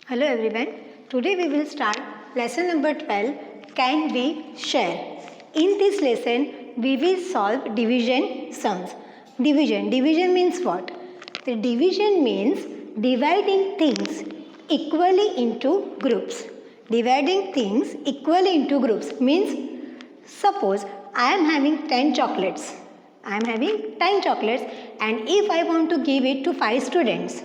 Hello everyone. Today we will start lesson number 12. Can we share? In this lesson we will solve division sums. Division means what? The division means dividing things equally into groups. Dividing things equally into groups means suppose I am having 10 chocolates. I am having 10 chocolates and if I want to give it to 5 students,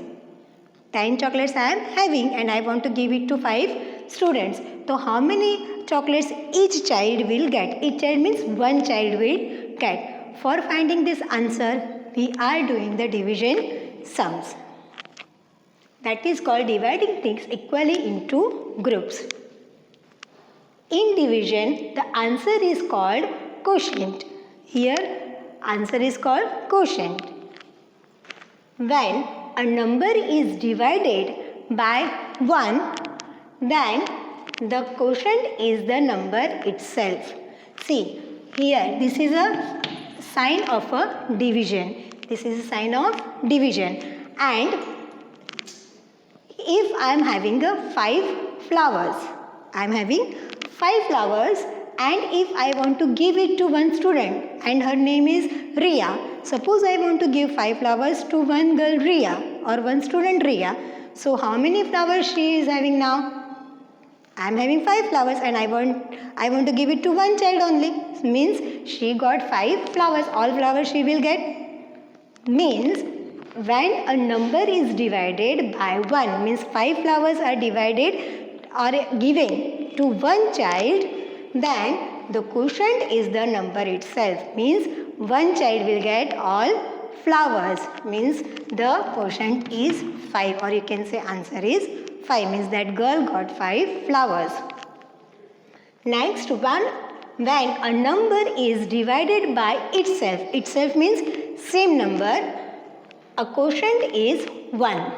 10 chocolates I am having and I want to give it to 5 students. So how many chocolates each child will get? Each child means one child will get. For finding this answer, we are doing the division sums. That is called dividing things equally into groups. In division, the answer is called quotient. Here, answer is called quotient. When a number is divided by 1, then the quotient is the number itself. See, here this is a sign of a division. This is a sign of division. And if I am having 5 flowers, I am having 5 flowers and if I want to give it to one student and her name is Riya. Suppose I want to give 5 flowers to one girl Riya or one student Riya. So how many flowers she is having now? I am having 5 flowers and I want to give it to one child only. Means she got 5 flowers. All flowers she will get. Means when a number is divided by 1, means 5 flowers are divided or given to one child, then the quotient is the number itself. Means one child will get all flowers. Means the quotient is 5 or you can say answer is 5. Means that girl got 5 flowers. Next one, when a number is divided by itself. Itself means same number. A quotient is 1.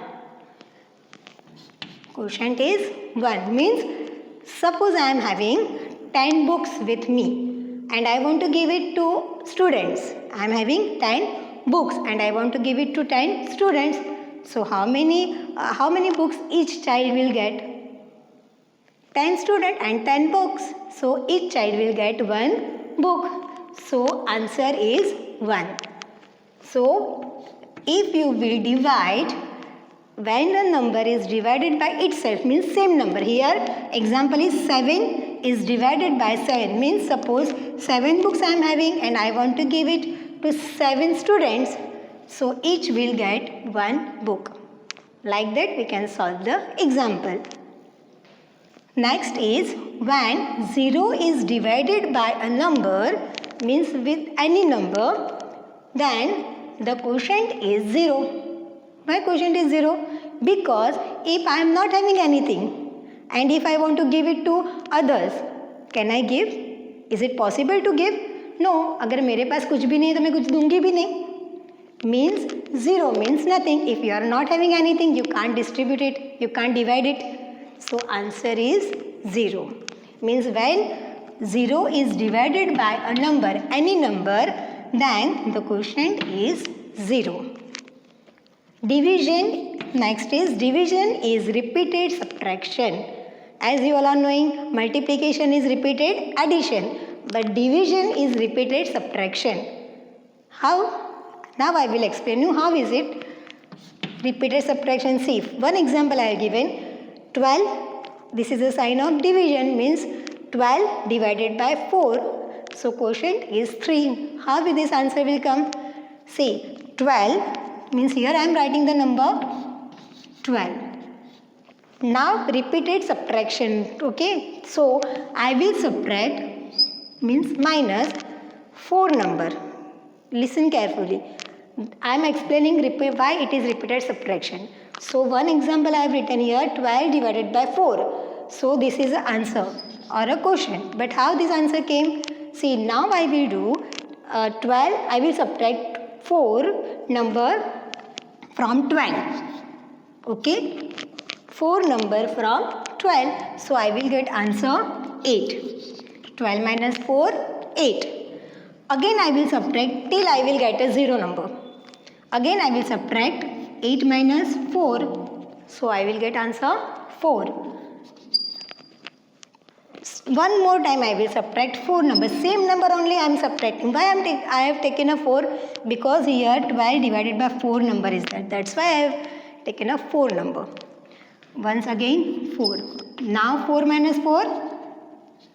Quotient is 1 means suppose I am having 10 books with me and I want to give it to students. I am having 10 books and I want to give it to 10 students. So how many books each child will get? 10 students and 10 books. So each child will get one book. So answer is 1. So if you will divide, when a number is divided by itself means same number. Here example is 7 is divided by 7 means suppose 7 books I am having and I want to give it to 7 students. So each will get one book. Like that we can solve the example. Next is when 0 is divided by a number means with any number, then the quotient is 0. Why quotient is 0? Because if I am not having anything and if I want to give it to others, can I give? Is it possible to give? No. अगर मेरे पास कुछ भी नहीं है तो मैं कुछ दूंगी भी नहीं. Means 0 means nothing. If you are not having anything, you can't distribute it, you can't divide it. So answer is 0. Means when 0 is divided by a number, any number, then the quotient is 0. Division, next is division is repeated subtraction. As you all are knowing, multiplication is repeated addition, but division is repeated subtraction. How? Now I will explain you how is it repeated subtraction. See, one example I have given, 12, this is a sign of division means 12 divided by 4. So quotient is 3. How will this answer will come? See, 12 means here I am writing the number 12. Now repeated subtraction, okay. So I will subtract means minus 4 number. Listen carefully. I am explaining why it is repeated subtraction. So one example I have written here 12 divided by 4. So this is the answer or a quotient. But how this answer came? See, now I will do 12, I will subtract 4 number from 12. Okay. 4 number from 12. So I will get answer 8. 12 minus 4, 8. Again I will subtract till I will get a 0 number. Again I will subtract 8 minus 4. So I will get answer 4. One more time I will subtract 4 numbers. Same number only I am subtracting. Why I have taken a 4? Because here 12 divided by 4 number is that. That's why I have taken a 4 number. Once again 4. Now 4 minus 4,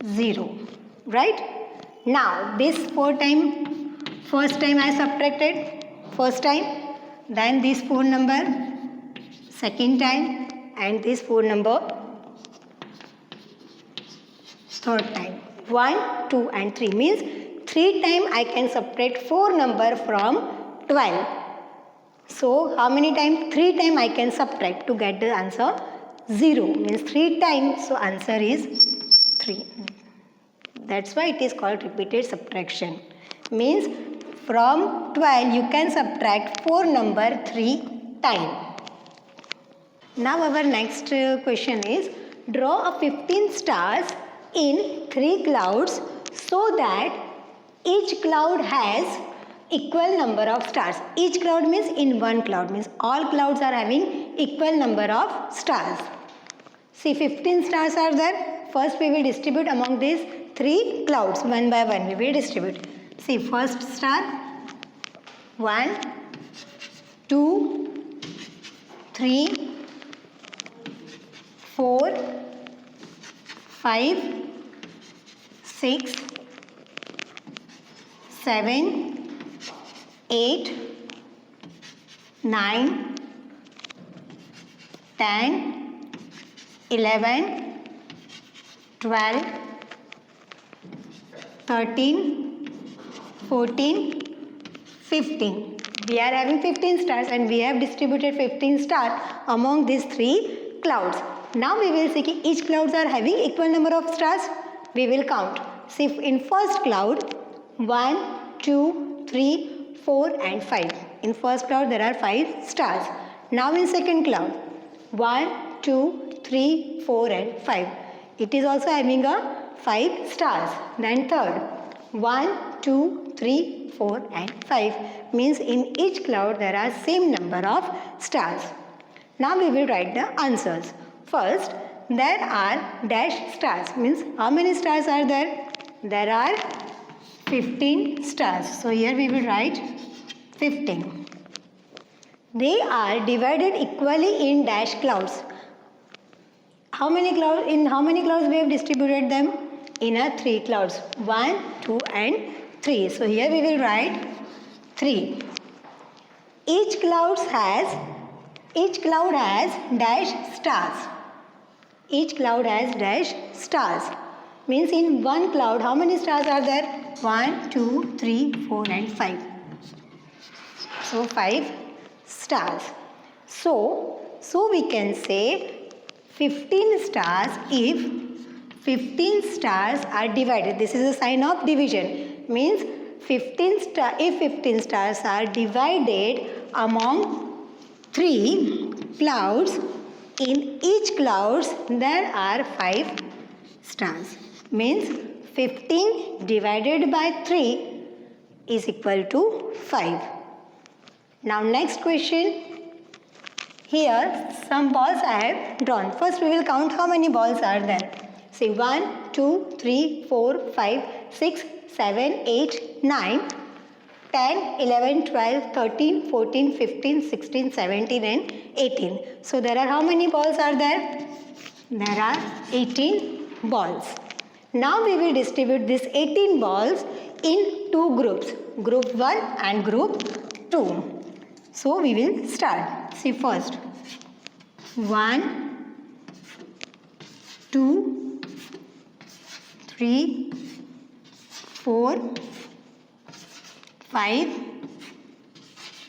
0. Right? Now this 4 time, first time I subtracted. First time. Then this 4 number. Second time. And this 4 number. Third time. 1, 2 and 3 means 3 times I can subtract 4 number from 12. So how many times? 3 times I can subtract to get the answer 0. Means 3 times. So answer is 3. That's why it is called repeated subtraction. Means from 12 you can subtract 4 number 3 times. Now our next question is, draw a 15 stars in 3 clouds so that each cloud has equal number of stars. Each cloud means in one cloud, means all clouds are having equal number of stars. See, 15 stars are there. First we will distribute among these 3 clouds one by one. We will distribute. See, first star 1, 2, 3, 4, 5, 6, 7, 8, 9, 10, 11, 12, 13, 14, 15. We are having 15 stars and we have distributed 15 stars among these 3 clouds. Now we will see each clouds are having equal number of stars. We will count. See, in first cloud 1, 2, 3, 4 and 5. In first cloud there are 5 stars. Now in second cloud 1, 2, 3, 4 and 5. It is also having a 5 stars. Then third 1, 2, 3, 4 and 5. Means in each cloud there are same number of stars. Now we will write the answers. First, there are dash stars. Means how many stars are there? There are 15 stars. So here we will write 15. They are divided equally in dash clouds. How many clouds? In how many clouds we have distributed them? In a 3 clouds. 1, 2 and 3. So here we will write 3. Each cloud has dash stars. Each cloud has dash stars. Means in one cloud, how many stars are there? 1, 2, 3, 4 and 5. So 5 stars. So we can say 15 stars if 15 stars are divided. This is a sign of division. Means if 15 stars are divided among 3 clouds, in each clouds there are 5 stars. Means 15 divided by 3 is equal to 5. Now next question. Here some balls I have drawn. First we will count how many balls are there. See, 1, 2, 3, 4, 5, 6, 7, 8, 9, 10, 11, 12, 13, 14, 15, 16, 17 and 18. So there are how many balls are there? There are 18 balls. Now we will distribute these 18 balls in 2 groups. Group 1 and group 2. So we will start. See, first 1, 2, 3, 4, 5,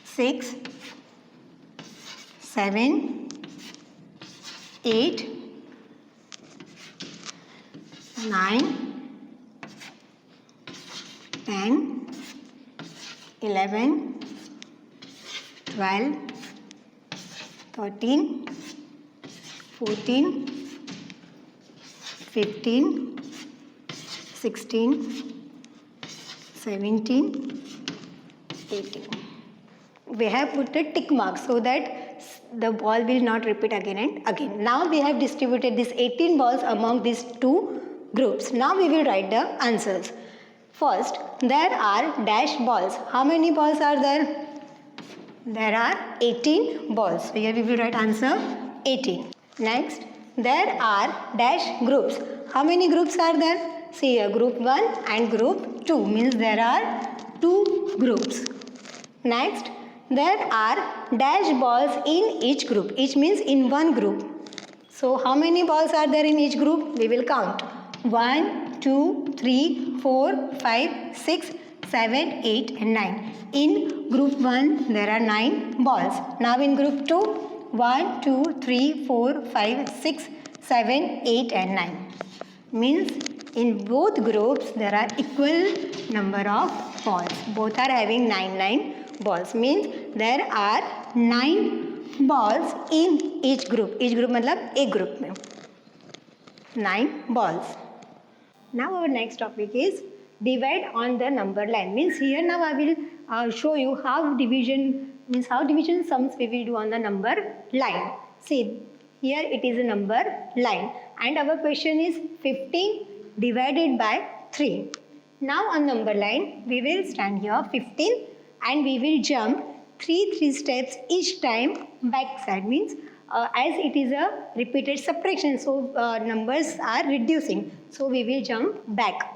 6, 7, 8, 9, 10, 11, 12, 13, 14, 15, 16, 17, 18. We have put a tick mark so that the ball will not repeat again and again. Now we have distributed these 18 balls among these two groups. Now we will write the answers. First, there are dash balls. How many balls are there? There are 18 balls. So here we will write answer 18. Next, there are dash groups. How many groups are there? See here, group 1 and group 2 means there are 2 groups. Next, there are dash balls in each group. Each means in one group. So how many balls are there in each group? We will count. 1, 2, 3, 4, 5, 6, 7, 8 and 9. In group 1 there are 9 balls. Now in group 2, 1, 2, 3, 4, 5, 6, 7, 8 and 9. Means in both groups there are equal number of balls. Both are having 9 balls. Means there are 9 balls in each group. Each group मतलब एक group में 9 balls. Now our next topic is divide on the number line. Means here now I will show you how division sums we will do on the number line. See here it is a number line and our question is 15 divided by 3. Now on number line we will stand here 15 and we will jump 3 steps each time back side. Means as it is a repeated subtraction, so numbers are reducing, so we will jump back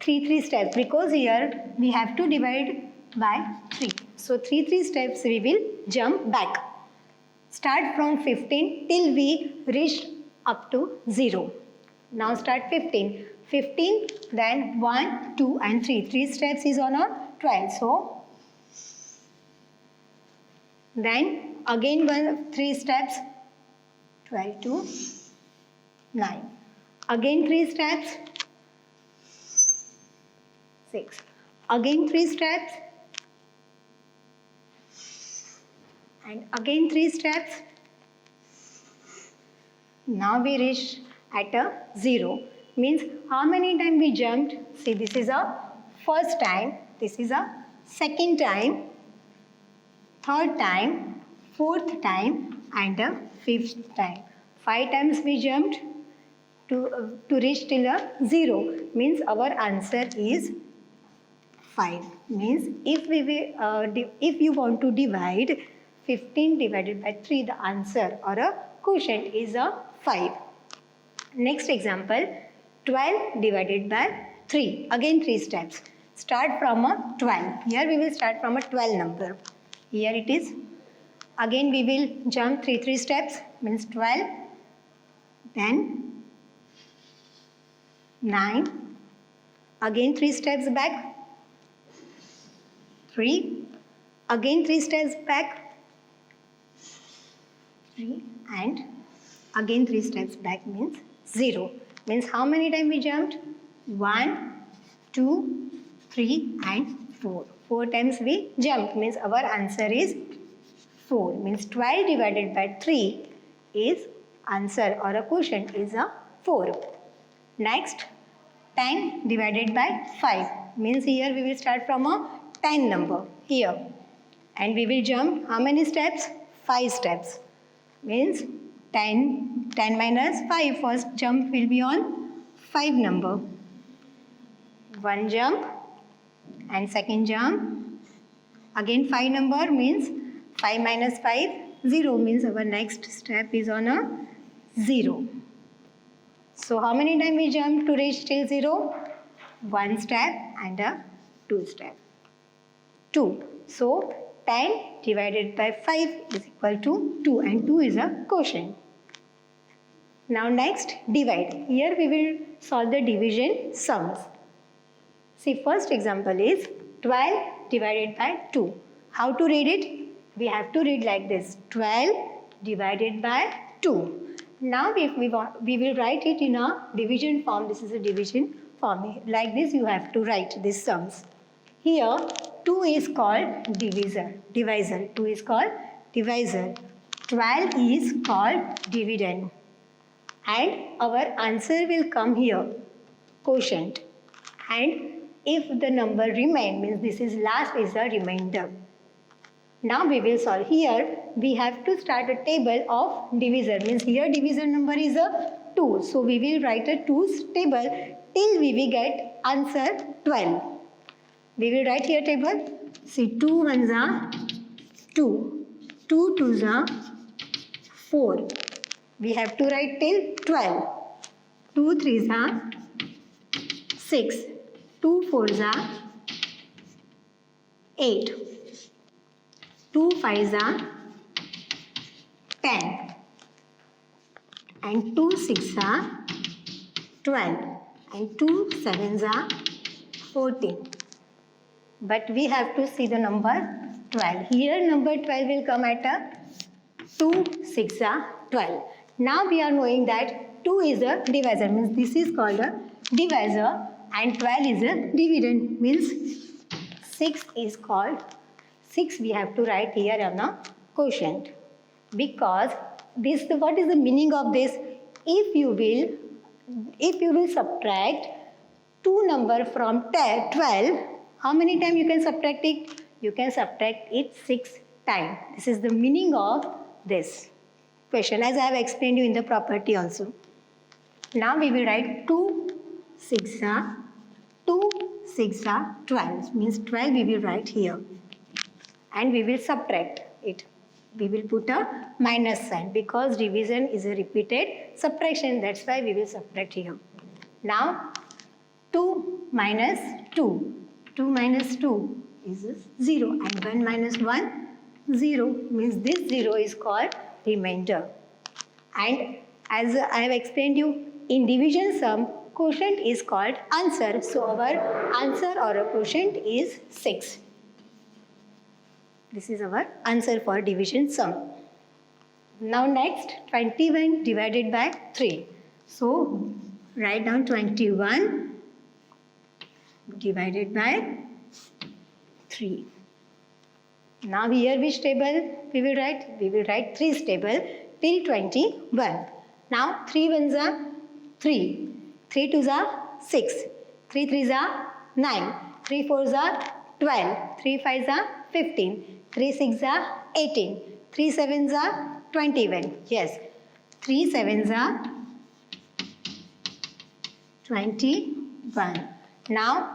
3 steps because here we have to divide by 3. So 3 steps we will jump back. Start from 15 till we reach up to 0. Now start 15. 15, then 1, 2 and 3. 3 steps is on a 12. So then again 3 steps, 12 to 9. Again 3 steps, 6. Again 3 steps and again 3 steps. Now we reach at a 0. Means how many times we jumped? See, this is a first time, this is a second time, third time, fourth time and a fifth time. 5 times we jumped to reach till a 0. Means our answer is 5. Means if you want to divide 15 divided by 3, the answer or a quotient is a 5. Next example, 12 divided by 3. Again 3 steps. Start from a 12. Here we will start from a 12 number. Here it is. Again we will jump 3 steps, means 12, then 9, again 3 steps back, 3, again 3 steps back, 3 and again 3 steps back means 0. Means how many times we jumped? 1, 2, 3 and 4. 4 times we jumped, means our answer is 4. Means 12 divided by 3 is answer or a quotient is a 4. Next, 10 divided by 5. Means here we will start from a 10 number here. And we will jump how many steps? 5 steps. Means 10 minus 5. First jump will be on 5 number. 1 jump and second jump. Again 5 number means 5 minus 5, 0 means our next step is on a 0. So how many times we jump to reach till 0? 1 step and a 2 step. 2. So 10 divided by 5 is equal to 2 and 2 is a quotient. Now next, divide. Here we will solve the division sums. See, first example is 12 divided by 2. How to read it? We have to read like this, 12 divided by 2. Now if we will write it in a division form. This is a division form. Like this you have to write these sums. Here 2 is called divisor. 2 is called divisor. 12 is called dividend. And our answer will come here, quotient. And if the number remain, means this is last is the remainder. Now we will solve. Here we have to start a table of divisor. Means here divisor number is a 2. So we will write a 2's table till we will get answer 12. We will write here table. See 2 ones are 2. 2 twos are 4. We have to write till 12. 2 threes are 6. 2 fours are 8. 2 fives are 10. And 2 sixes are 12. And 2 sevens are 14. But we have to see the number 12. Here number 12 will come at a 2 6 are 12. Now we are knowing that 2 is a divisor. Means this is called a divisor. And 12 is a dividend. Means 6 is called 6 we have to write here on a quotient. Because this, what is the meaning of this? If you will subtract 2 number from 12, how many times you can subtract it? You can subtract it 6 times. This is the meaning of this question, as I have explained you in the property also. Now we will write 2 6 are 12. Means 12 we will write here. And we will subtract it. We will put a minus sign because division is a repeated subtraction. That's why we will subtract here. Now 2 minus 2. 2 minus 2 is 0. And 1 minus 1, 0. Means this 0 is called remainder. And as I have explained you, in division sum, quotient is called answer. So our answer or a quotient is 6. This is our answer for division sum. Now next, 21 divided by 3. So write down 21 divided by 3. Now here which table we will write? We will write 3's table till 21. Now 3 ones are 3. 3 twos are 6. 3 threes are 9. 3 fours are 12. 3 fives are 15. 3 sixes are 18. 3 sevens are 21. Yes. 3 sevens are 21. Now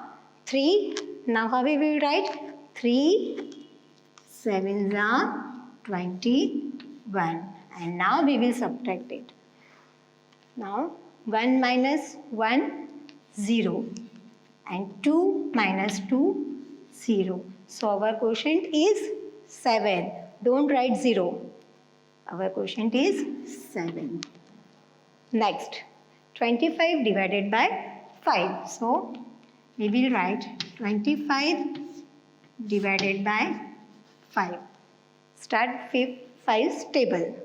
3. Now how we will write? 3 sevens are 21. And now we will subtract it. Now 1 minus 1, 0. And 2 minus 2, 0. So our quotient is 7. Don't write 0. Our quotient is 7. Next, 25 divided by 5. So we will write 25 divided by 5. Start 5's table.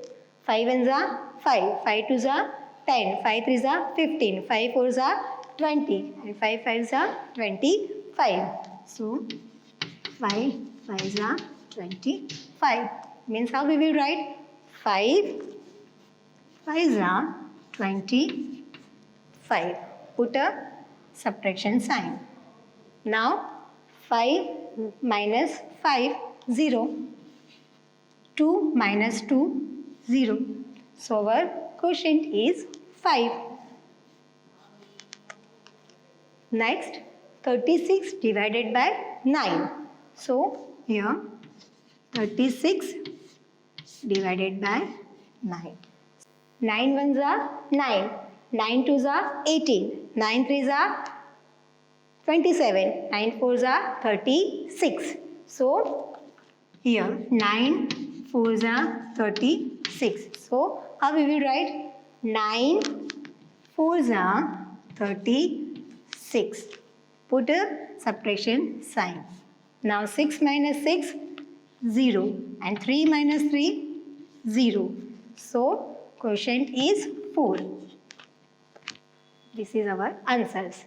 5 ones are 5. 5 twos are 10. 5 threes are 15. 5 fours are 20. And 5 fives are 25. So 5 fives are 25. Means how we will write? 5 fives are 25. Put a subtraction sign. Now 5 minus 5, 0. 2 minus 2, 0. So our quotient is 5. Next, 36 divided by 9. So here 36 divided by 9. 9 ones are 9. 9 twos are 18. 9 threes are 27. 9 fours are 36. So here 9 fours are 36. So how we will write? 9 fours are 36. Put a subtraction sign. Now 6 minus 6, 0. And 3 minus 3, 0. So quotient is 4. This is our answers.